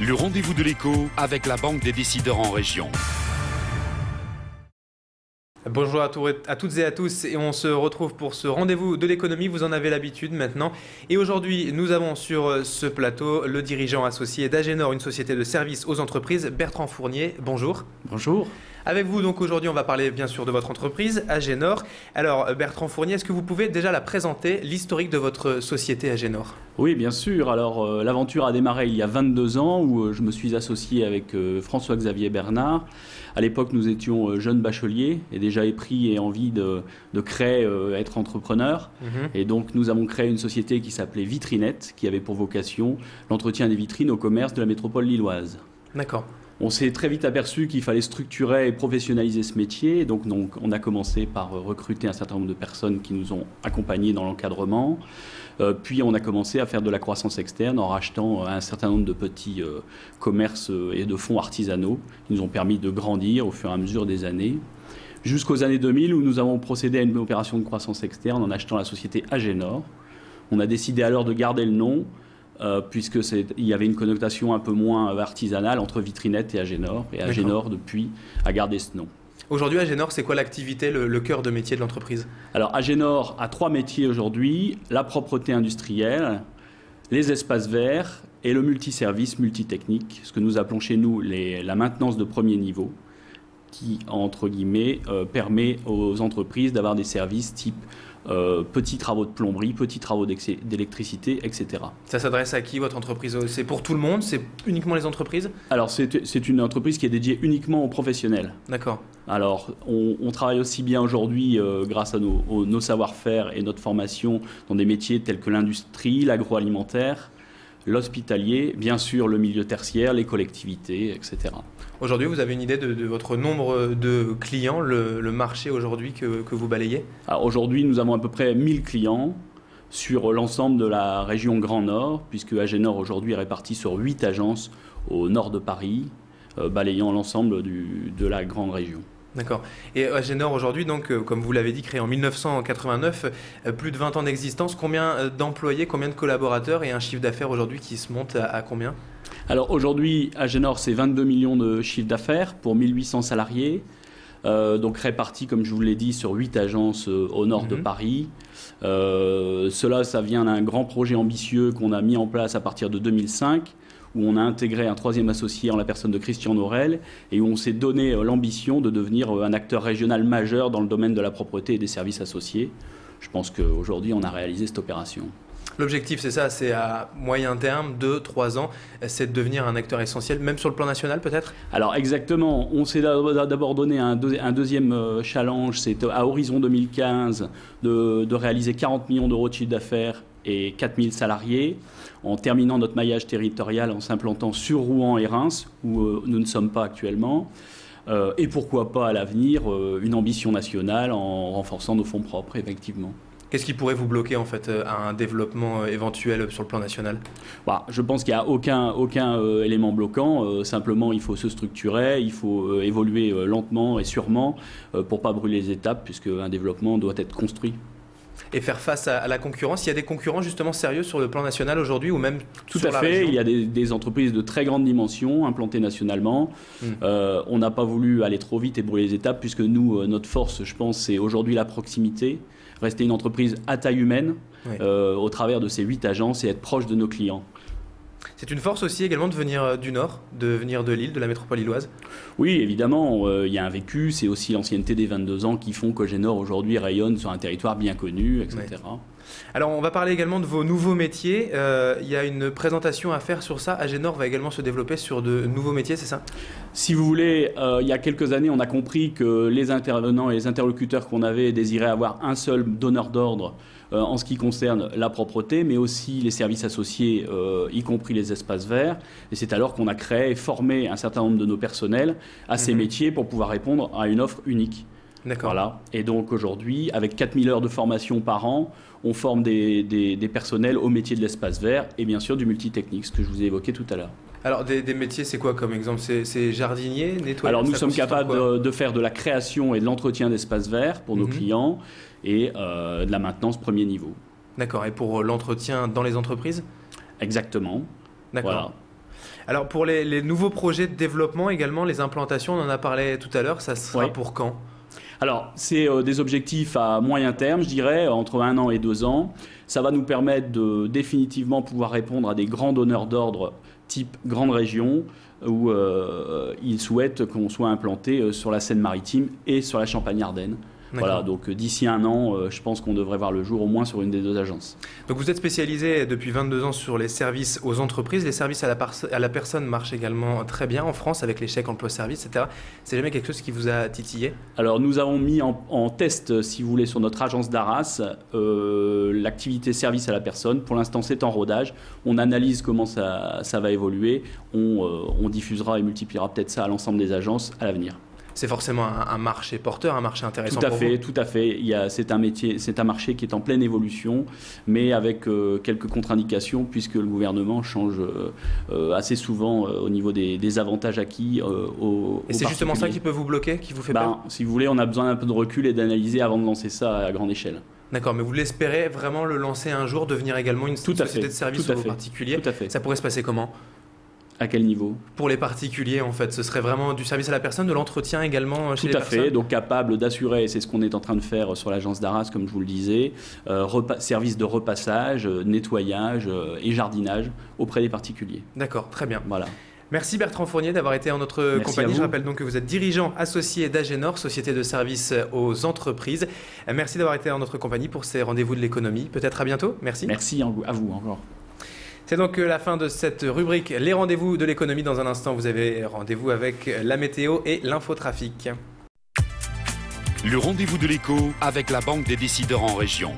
Le rendez-vous de l'écho avec la Banque des décideurs en région. Bonjour à toutes et à tous, et on se retrouve pour ce rendez-vous de l'économie, vous en avez l'habitude maintenant. Et aujourd'hui, nous avons sur ce plateau le dirigeant associé d'Agenor, une société de services aux entreprises, Bertrand Fournier. Bonjour. Bonjour. Avec vous, donc aujourd'hui, on va parler bien sûr de votre entreprise, Agenor. Alors, Bertrand Fournier, est-ce que vous pouvez déjà la présenter, l'historique de votre société Agenor ? Oui, bien sûr. Alors, l'aventure a démarré il y a 22 ans où je me suis associé avec François-Xavier Bernard. À l'époque, nous étions jeunes bacheliers et déjà épris et envie de créer, être entrepreneur. Et donc, nous avons créé une société qui s'appelait Vitrinette, qui avait pour vocation l'entretien des vitrines au commerce de la métropole lilloise. D'accord. On s'est très vite aperçu qu'il fallait structurer et professionnaliser ce métier. Donc, on a commencé par recruter un certain nombre de personnes qui nous ont accompagnés dans l'encadrement. Puis, on a commencé à faire de la croissance externe en rachetant un certain nombre de petits commerces et de fonds artisanaux qui nous ont permis de grandir au fur et à mesure des années. Jusqu'aux années 2000 où nous avons procédé à une opération de croissance externe en achetant la société Agenor. On a décidé alors de garder le nom. Puisqu'il y avait une connotation un peu moins artisanale entre Vitrinette et Agenor. Et Agenor, depuis, a gardé ce nom. Aujourd'hui, Agenor, c'est quoi l'activité, le cœur de métier de l'entreprise ? Alors, Agenor a 3 métiers aujourd'hui. La propreté industrielle, les espaces verts et le multiservice, multitechnique, ce que nous appelons chez nous la maintenance de premier niveau, qui, entre guillemets, permet aux entreprises d'avoir des services type petits travaux de plomberie, petits travaux d'électricité, etc. Ça s'adresse à qui, votre entreprise ? C'est pour tout le monde ? C'est uniquement les entreprises ? Alors, c'est une entreprise qui est dédiée uniquement aux professionnels. D'accord. Alors, on travaille aussi bien aujourd'hui grâce à nos savoir-faire et notre formation dans des métiers tels que l'industrie, l'agroalimentaire, l'hospitalier, bien sûr le milieu tertiaire, les collectivités, etc. Aujourd'hui, vous avez une idée de votre nombre de clients, le marché aujourd'hui que vous balayez ? Alors aujourd'hui, nous avons à peu près 1000 clients sur l'ensemble de la région Grand Nord, puisque Agenor aujourd'hui est réparti sur 8 agences au nord de Paris, balayant l'ensemble de la grande région. D'accord. Et Agenor aujourd'hui, donc, comme vous l'avez dit, créé en 1989, plus de 20 ans d'existence. Combien d'employés, combien de collaborateurs et un chiffre d'affaires aujourd'hui qui se monte à combien ? Alors aujourd'hui, Agenor, c'est 22 millions de chiffre d'affaires pour 1800 salariés. Donc répartis, comme je vous l'ai dit, sur 8 agences au nord de Paris. Ça vient d'un grand projet ambitieux qu'on a mis en place à partir de 2005, où on a intégré un 3e associé en la personne de Christian Norel, et où on s'est donné l'ambition de devenir un acteur régional majeur dans le domaine de la propreté et des services associés. Je pense qu'aujourd'hui, on a réalisé cette opération. L'objectif, c'est ça, c'est à moyen terme, 2-3 ans, c'est de devenir un acteur essentiel, même sur le plan national peut-être ? Alors exactement, on s'est d'abord donné un deuxième challenge, c'est à horizon 2015 de réaliser 40 millions d'euros de chiffre d'affaires et 4000 salariés, en terminant notre maillage territorial en s'implantant sur Rouen et Reims, où nous ne sommes pas actuellement. Et pourquoi pas à l'avenir, une ambition nationale en renforçant nos fonds propres, effectivement. Qu'est-ce qui pourrait vous bloquer en fait à un développement éventuel sur le plan national ? Je pense qu'il n'y a aucun élément bloquant. Simplement, il faut se structurer, il faut évoluer lentement et sûrement pour ne pas brûler les étapes, puisque un développement doit être construit. Et faire face à la concurrence. Il y a des concurrents justement sérieux sur le plan national aujourd'hui ou même Tout sur à la fait, région ? il y a des entreprises de très grande dimension implantées nationalement. On n'a pas voulu aller trop vite et brûler les étapes, puisque nous, notre force, je pense, c'est aujourd'hui la proximité. Rester une entreprise à taille humaine au travers de ces 8 agences et être proche de nos clients. C'est une force aussi également de venir du Nord, de venir de Lille, de la métropole lilloise ? Oui, évidemment, il y a un vécu, c'est aussi l'ancienneté des 22 ans qui font qu'Agenor aujourd'hui rayonne sur un territoire bien connu, etc. Ouais. Alors on va parler également de vos nouveaux métiers, il y a une présentation à faire sur ça, Agenor va également se développer sur de nouveaux métiers, c'est ça ? Si vous voulez, il y a quelques années, on a compris que les intervenants et les interlocuteurs qu'on avait désiraient avoir un seul donneur d'ordre en ce qui concerne la propreté, mais aussi les services associés, y compris les espaces verts. Et c'est alors qu'on a créé et formé un certain nombre de nos personnels à ces métiers pour pouvoir répondre à une offre unique. D'accord. Voilà. Et donc aujourd'hui, avec 4000 heures de formation par an, on forme des personnels au métier de l'espace vert et bien sûr du multitechnique, ce que je vous ai évoqué tout à l'heure. Alors des métiers, c'est quoi comme exemple ? C'est jardinier, nettoyeur ? Alors nous sommes capables de faire de la création et de l'entretien d'espaces verts pour nos clients et de la maintenance premier niveau. D'accord. Et pour l'entretien dans les entreprises ? Exactement. D'accord. Voilà. Alors pour les nouveaux projets de développement également, les implantations, on en a parlé tout à l'heure, ça sera pour quand ? Alors, c'est des objectifs à moyen terme, je dirais, entre 1 an et 2 ans. Ça va nous permettre de définitivement pouvoir répondre à des grands donneurs d'ordre type grande région, où ils souhaitent qu'on soit implanté sur la Seine-Maritime et sur la Champagne-Ardenne. Voilà, donc d'ici 1 an, je pense qu'on devrait voir le jour au moins sur une des 2 agences. Donc vous êtes spécialisé depuis 22 ans sur les services aux entreprises. Les services à la personne marchent également très bien en France avec les chèques emploi-service, etc. C'est jamais quelque chose qui vous a titillé ? Alors nous avons mis en test, si vous voulez, sur notre agence d'Arras, l'activité service à la personne. Pour l'instant, c'est en rodage. On analyse comment ça va évoluer. On diffusera et multipliera peut-être ça à l'ensemble des agences à l'avenir. C'est forcément un marché porteur, un marché intéressant pour vous. Tout à fait. C'est un marché qui est en pleine évolution, mais avec quelques contre-indications, puisque le gouvernement change assez souvent au niveau des avantages acquis aux Et c'est justement ça qui peut vous bloquer, qui vous fait peur ? Si vous voulez, on a besoin d'un peu de recul et d'analyser avant de lancer ça à grande échelle. D'accord, mais vous l'espérez vraiment le lancer un jour, devenir également une société de service aux particuliers ? Tout à fait. Ça pourrait se passer comment ? À quel niveau ? Pour les particuliers, en fait, ce serait vraiment du service à la personne, de l'entretien également chez les personnes ? Tout à fait, donc capable d'assurer, c'est ce qu'on est en train de faire sur l'agence d'Arras, comme je vous le disais, service de repassage, nettoyage et jardinage auprès des particuliers. D'accord, très bien. Voilà. Merci Bertrand Fournier d'avoir été en notre compagnie. Je rappelle donc que vous êtes dirigeant associé d'Agenor, société de services aux entreprises. Merci d'avoir été en notre compagnie pour ces rendez-vous de l'économie. Peut-être à bientôt. Merci. Merci à vous encore. C'est donc la fin de cette rubrique Les rendez-vous de l'économie. Dans un instant, vous avez rendez-vous avec la météo et l'infotrafic. Le rendez-vous de l'écho avec la Banque des décideurs en région.